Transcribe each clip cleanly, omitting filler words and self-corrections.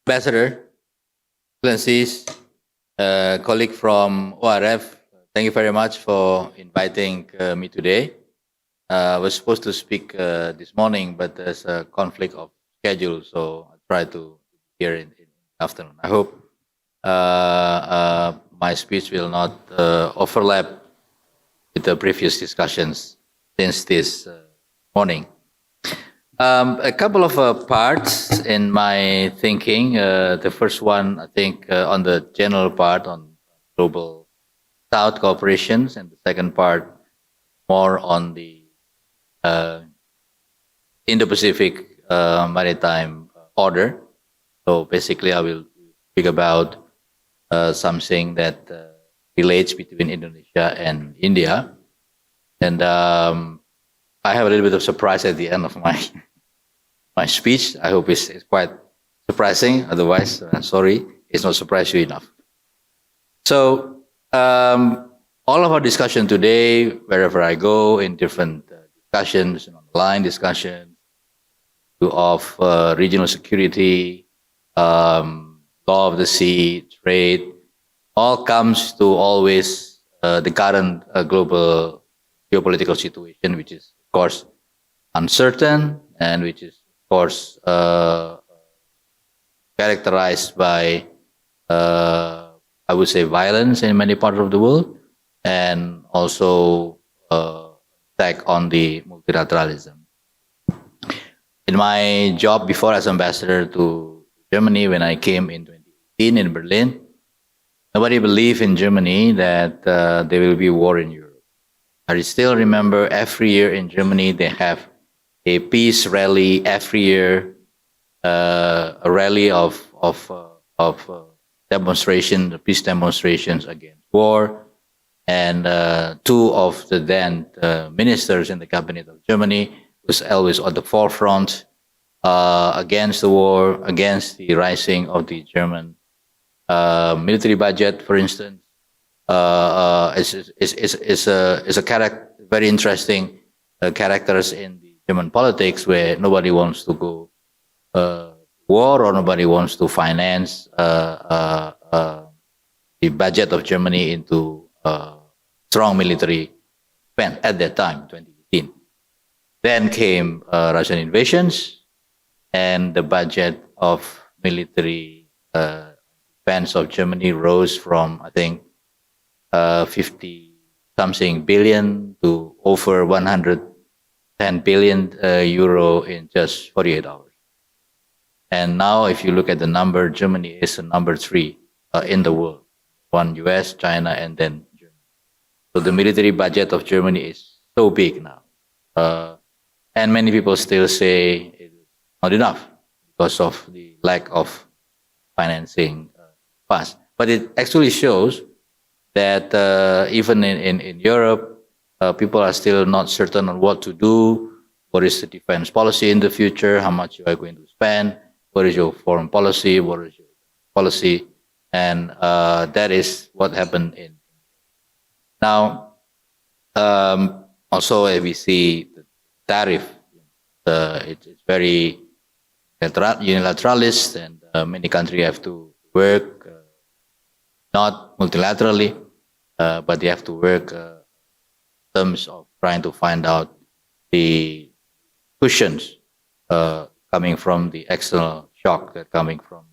Ambassador, Excellencies, colleague from ORF, thank you very much for inviting me today. I was supposed to speak this morning, but there's a conflict of schedule, so I try to be here in the afternoon. I hope my speech will not overlap with the previous discussions since this morning. A couple of parts in my thinking. The first one, I think, on the general part on global South cooperations, and the second part more on the Indo-Pacific maritime order. So basically, I will speak about something that relates between Indonesia and India. And I have a little bit of surprise at the end of my speech. I hope it's quite surprising. Otherwise, sorry, it's not surprised you enough. So all of our discussion today, wherever I go, in different discussions, online discussions, of regional security, law of the sea, trade, all comes to always the current global geopolitical situation, which is, of course, uncertain and which is, of course, characterized by, I would say, violence in many parts of the world, and also attack on the multilateralism. In my job before as ambassador to Germany, when I came in 2018 in Berlin, nobody believed in Germany that there will be war in Europe. I still remember every year in Germany they have a peace rally every year, a rally of demonstration, peace demonstrations against war, and two of the then ministers in the cabinet of Germany was always on the forefront against the war, against the rising of the German military budget, for instance. Is a character, very interesting characters in the German politics, where nobody wants to go war, or nobody wants to finance the budget of Germany into strong military spend at that time, 2018. Then came Russian invasions, and the budget of military defense of Germany rose from, I think, 50 something billion to over 110 billion euro in just 48 hours. And now, if you look at the number, Germany is number 3 in the world. One US, China, and then Germany. So the military budget of Germany is so big now. And many people still say it's not enough because of the lack of financing funds. But it actually shows that even in Europe, people are still not certain on what to do. What is the defense policy in the future? How much you are going to spend? What is your foreign policy? What is your policy? And that is what happened in. Now, also we see the tariff. It's very unilateralist, and many countries have to work not multilaterally, but they have to work in terms of trying to find out the cushions coming from the external shock that coming from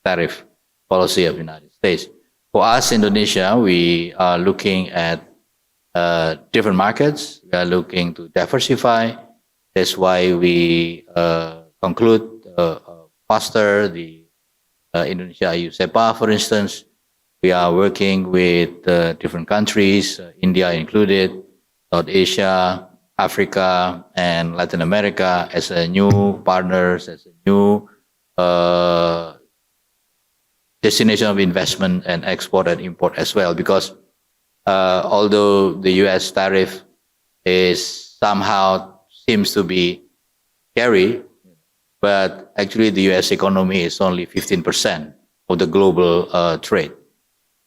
tariff policy of the United States. For us, Indonesia, we are looking at different markets. We are looking to diversify. That's why we conclude faster the Indonesia-EU SEPA, for instance. We are working with different countries, India included, South Asia, Africa, and Latin America as a new partners, as a new destination of investment and export and import as well. Because although the US tariff is somehow seems to be scary, but actually the US economy is only 15% of the global trade.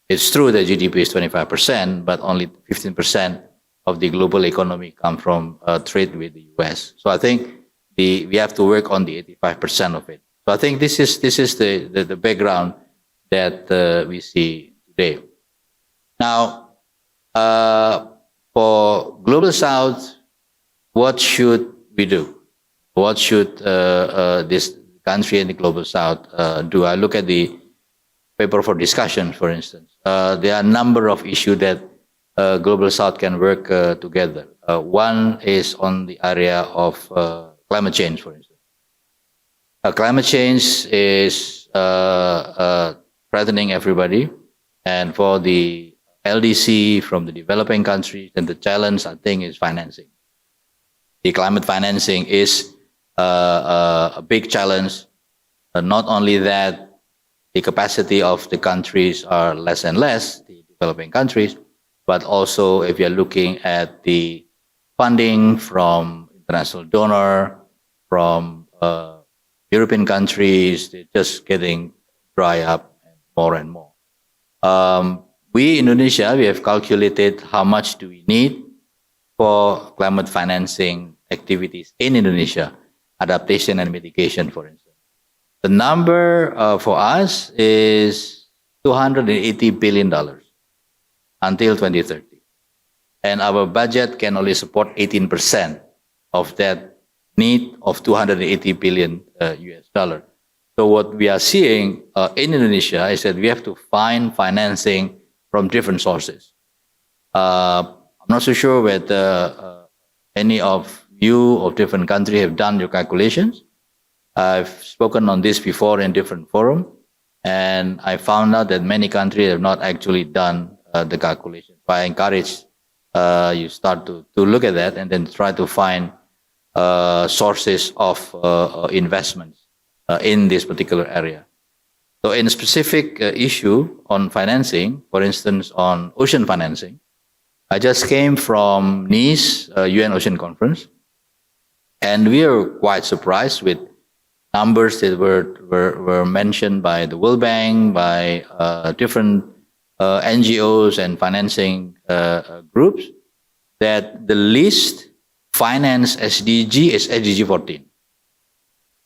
It's true that GDP is 25%, but only 15% of the global economy come from trade with the US. So I think we have to work on the 85% of it. So I think this is the background that we see today. Now, for Global South, what should we do? What should this country and the Global South do? I look at the paper for discussion, for instance. There are a number of issues that Global South can work together. One is on the area of climate change, for instance. Climate change is threatening everybody, and for the LDC from the developing countries, and the challenge, I think, is financing. The climate financing is a big challenge. Not only that, the capacity of the countries are less and less, the developing countries, but also if you're looking at the funding from international donor, from European countries, they're just getting dry up and more. We, Indonesia, we have calculated how much do we need for climate financing activities in Indonesia, adaptation and mitigation, for instance. The number for us is $280 billion until 2030. And our budget can only support 18% of that need of 280 billion US dollar. So what we are seeing in Indonesia is that we have to find financing from different sources. I'm not so sure whether any of you of different countries have done your calculations. I've spoken on this before in different forums, and I found out that many countries have not actually done the calculations. So I encourage you start to look at that and then try to find sources of investments in this particular area. So in a specific issue on financing, for instance, on ocean financing, I just came from Nice UN Ocean Conference, and we are quite surprised with numbers that were mentioned by the World Bank, by different NGOs and financing groups, that the least financed SDG is SDG 14.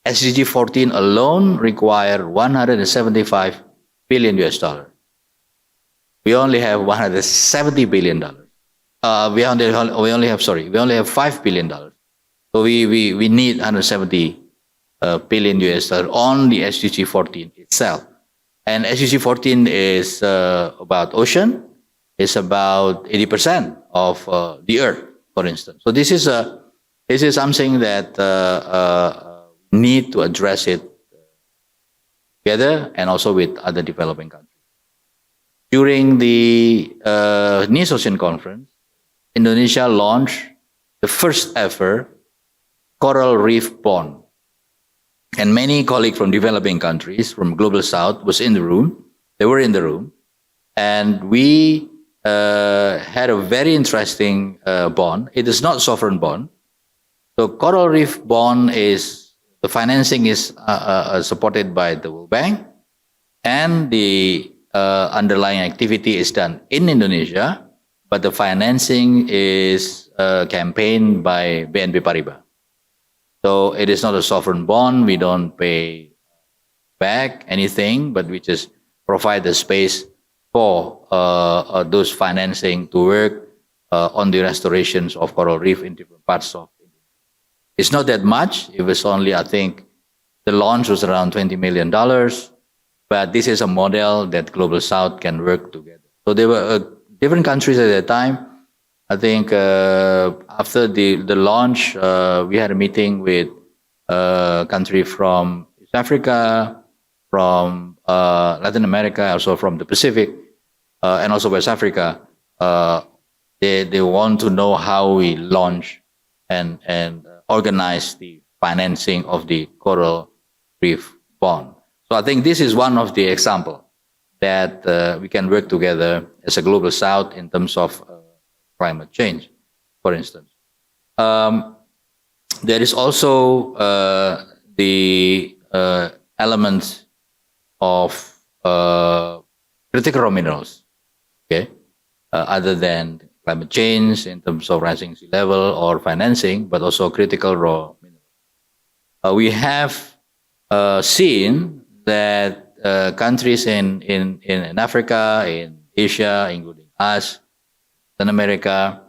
SDG 14 alone require 175 billion US dollar. We only have 170 billion dollars. We only have $5 billion. So we need 170 billion US dollar on the SDG 14 itself. And SDG 14 is about ocean. It's about 80% of the earth, for instance. So this is something that need to address it together and also with other developing countries. During the Nice Ocean Conference, Indonesia launched the first ever coral reef bond. And many colleagues from developing countries, from Global South, was in the room. They were in the room. And we had a very interesting bond. It is not sovereign bond. So coral reef bond is, the financing is supported by the World Bank, and the underlying activity is done in Indonesia, but the financing is campaigned by BNP Paribas. So it is not a sovereign bond. We don't pay back anything, but we just provide the space for those financing to work on the restorations of coral reef in different parts of Indonesia. It's not that much. It was only, I think, the launch was around $20 million, but this is a model that Global South can work together. So there were different countries at that time. I think after the launch, we had a meeting with a country from East Africa, from Latin America, also from the Pacific, and also West Africa. They want to know how we launch and organize the financing of the coral reef bond. So I think this is one of the examples that we can work together as a Global South in terms of climate change, for instance. There is also the element of critical raw minerals, okay, other than climate change in terms of rising sea level or financing, but also critical raw minerals. We have seen that countries in Africa, in Asia, including us, Latin America,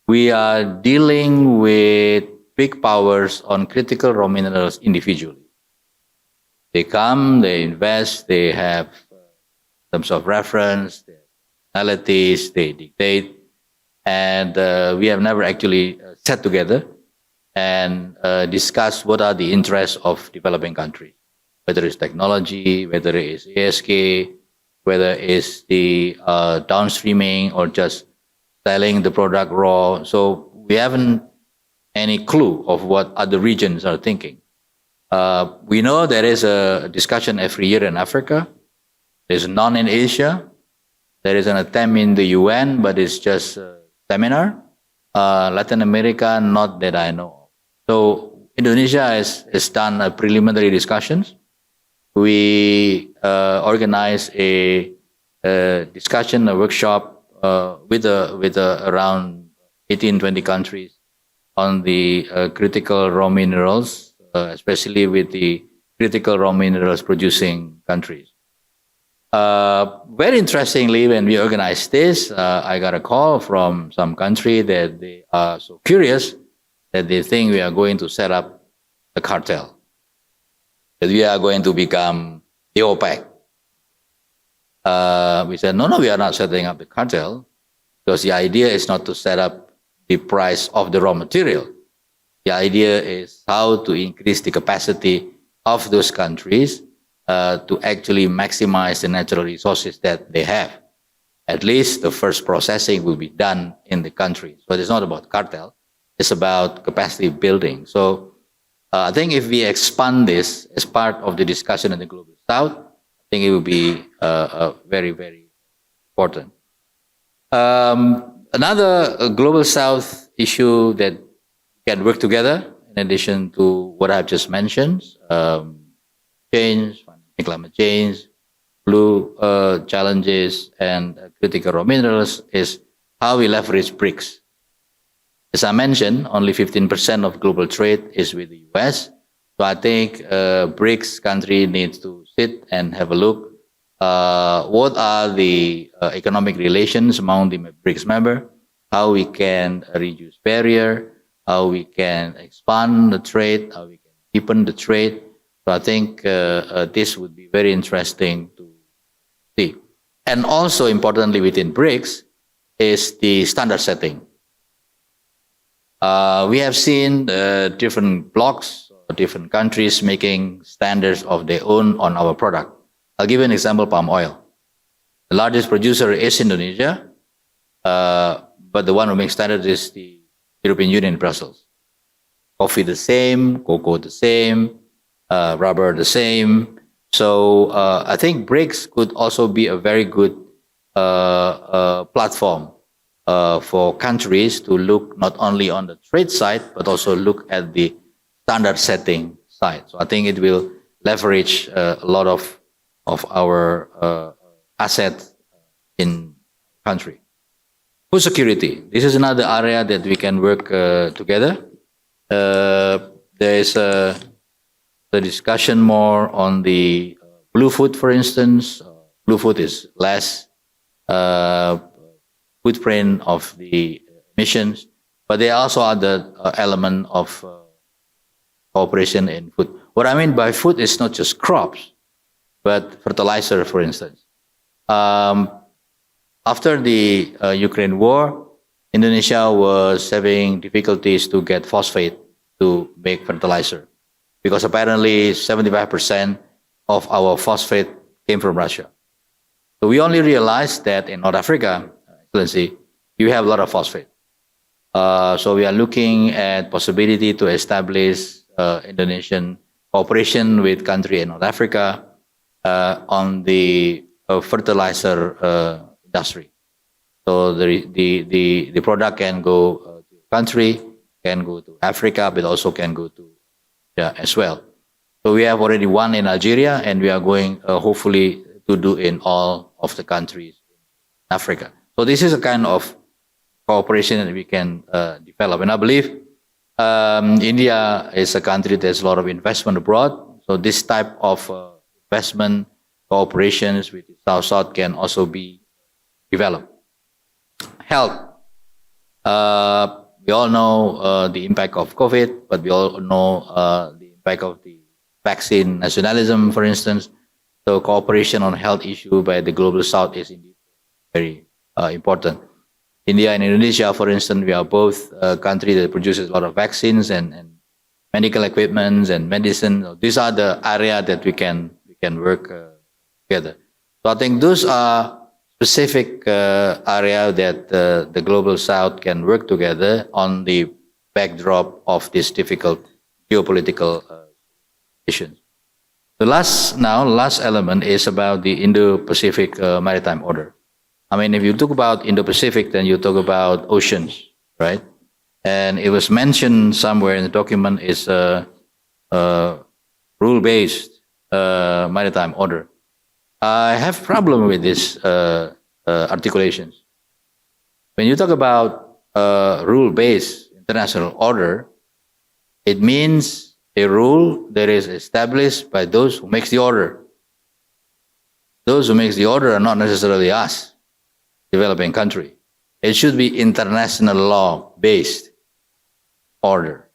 we are dealing with big powers on critical raw minerals individually. They come, they invest, they have terms of reference, their personalities, they dictate, and we have never actually sat together and discuss what are the interests of developing countries, whether it's technology, whether it's ASK, whether it's the downstreaming or just selling the product raw. So we haven't any clue of what other regions are thinking. We know there is a discussion every year in Africa. There's none in Asia. There is an attempt in the UN, but it's just a seminar. Latin America, not that I know of. So Indonesia has done a preliminary discussions. We organized a discussion, a workshop with around 18, 20 countries on the critical raw minerals, especially with the critical raw minerals producing countries. Very interestingly, when we organized this, I got a call from some country that they are so curious that they think we are going to set up a cartel, that we are going to become the OPEC. We said, no, we are not setting up the cartel, because the idea is not to set up the price of the raw material. The idea is how to increase the capacity of those countries to actually maximize the natural resources that they have. At least the first processing will be done in the country. So it's not about cartel, it's about capacity building. So I think if we expand this as part of the discussion in the Global South, I think it will be very, very important. Another Global South issue that can work together, in addition to what I've just mentioned, change, climate change, blue challenges, and critical raw minerals, is how we leverage BRICS. As I mentioned, only 15% of global trade is with the US. So I think BRICS country needs to sit and have a look. What are the economic relations among the BRICS member? How we can reduce barrier, how we can expand the trade, how we can deepen the trade. So I think this would be very interesting to see. And also importantly within BRICS is the standard setting. We have seen different blocs, different countries making standards of their own on our product. I'll give you an example, palm oil. The largest producer is Indonesia, but the one who makes standards is the European Union in Brussels. Coffee the same, cocoa the same, rubber the same. So I think BRICS could also be a very good platform for countries to look not only on the trade side, but also look at the standard setting side. So I think it will leverage a lot of our assets in country. Food security. This is another area that we can work together. There is the discussion more on the blue food, for instance. Blue food is less footprint of the emissions, but there are also other element of cooperation in food. What I mean by food is not just crops, but fertilizer, for instance. After the Ukraine war, Indonesia was having difficulties to get phosphate to make fertilizer, because apparently 75% of our phosphate came from Russia. So we only realized that in North Africa, Excellency, you have a lot of phosphate. So we are looking at possibility to establish Indonesian cooperation with country in North Africa on the fertilizer industry. So the product can go to country, can go to Africa, but also can go to Asia as well. So we have already one in Algeria, and we are going hopefully to do in all of the countries in Africa. So this is a kind of cooperation that we can develop. And I believe India is a country that has a lot of investment abroad. So this type of investment cooperations with the South-South can also be developed. Health. We all know the impact of COVID, but we all know the impact of the vaccine nationalism, for instance. So cooperation on health issue by the global South is indeed very important. India and Indonesia, for instance, we are both a country that produces a lot of vaccines and medical equipment and medicine. So these are the area that we can work together. So I think those are specific area that the global South can work together on the backdrop of this difficult geopolitical issues. The last element is about the Indo-Pacific maritime order. I mean, if you talk about Indo-Pacific, then you talk about oceans, right? And it was mentioned somewhere in the document is a rule-based maritime order. I have problem with this articulations. When you talk about rule-based international order, it means a rule that is established by those who makes the order. Those who makes the order are not necessarily us, developing country. It should be international law-based order.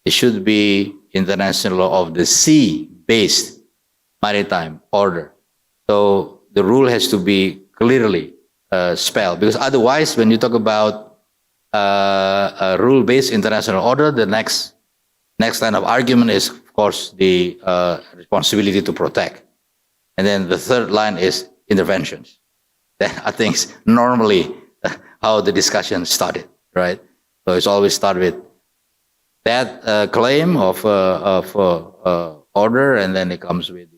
It should be international law of the sea-based maritime order. So the rule has to be clearly spelled, because otherwise, when you talk about a rule-based international order, the next line of argument is, of course, the responsibility to protect, and then the third line is interventions. That I think is normally how the discussion started, right? So it's always start with that claim of order, and then it comes with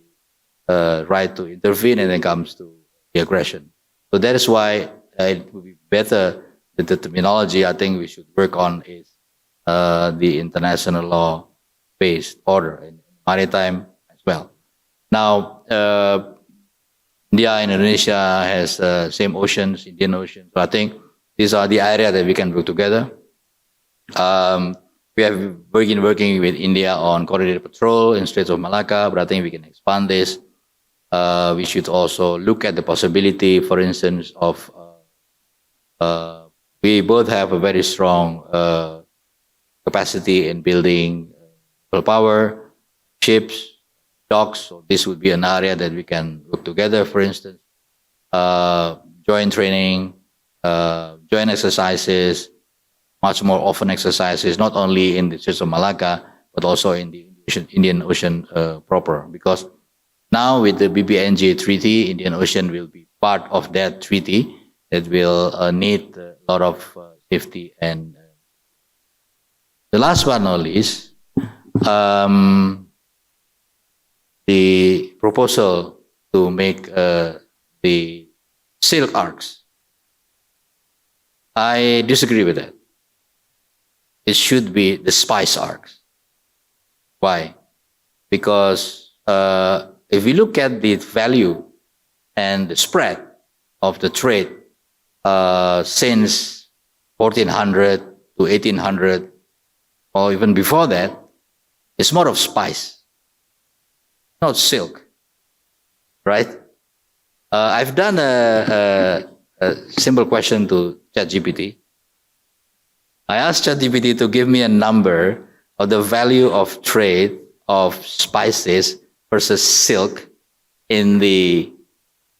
the right to intervene, and then comes to the aggression. So that is why it would be better that the terminology I think we should work on is the international law-based order and maritime as well. Now, India and Indonesia has same oceans, Indian Ocean. So I think these are the area that we can work together. We have been working with India on coordinated patrol in Straits of Malacca, but I think we can expand this. We should also look at the possibility, for instance, of we both have a very strong capacity in building power, ships, docks. So this would be an area that we can work together, for instance. Joint training, joint exercises, much more often exercises, not only in the Straits of Malacca, but also in the Indian Ocean proper. Because now with the BBNJ Treaty, Indian Ocean will be part of that treaty that will need a lot of safety. And the last but not least, the proposal to make the silk arcs. I disagree with that. It should be the spice arcs. Why? Because if we look at the value and the spread of the trade since 1400 to 1800, or even before that, it's more of spice, not silk, right? I've done a simple question to ChatGPT. I asked ChatGPT to give me a number of the value of trade of spices versus silk in the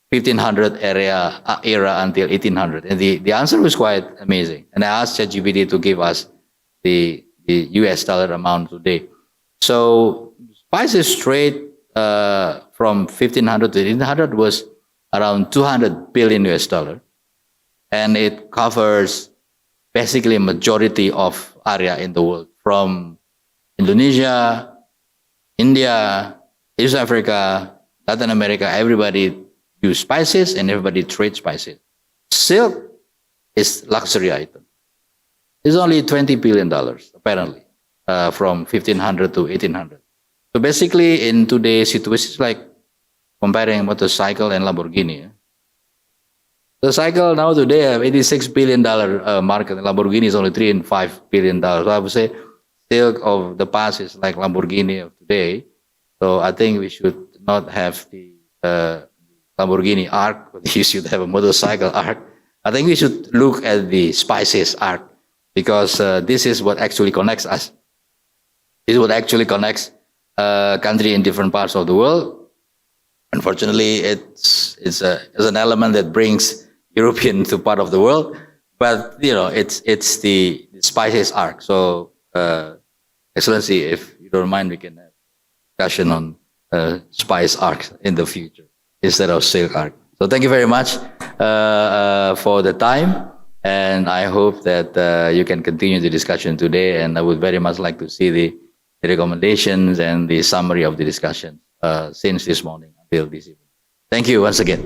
1500 era until 1800. And the answer was quite amazing. And I asked ChatGPT to give us the US dollar amount today. So spices trade from 1500 to 1800 was around 200 billion US dollar. And it covers basically a majority of area in the world, from Indonesia, India, East Africa, Latin America. Everybody use spices and everybody trade spices. Silk is luxury item. It's only $20 billion, apparently, from 1500 to 1800. So basically, in today's situation, it's like comparing motorcycle and Lamborghini. The cycle now today have $86 billion market, and Lamborghini is only $3 and $5 billion. So I would say silk of the past is like Lamborghini of today. So I think we should not have the Lamborghini arc, but you should have a motorcycle arc. I think we should look at the spices arc, because this is what actually connects us. This is what actually connects country in different parts of the world. Unfortunately, it's an element that brings European to part of the world, but it's the spices arc. So, Excellency, if you don't mind, we can have discussion on spice arc in the future instead of silk arc. So thank you very much for the time, and I hope that you can continue the discussion today. And I would very much like to see the recommendations and the summary of the discussion since this morning until this evening. Thank you once again.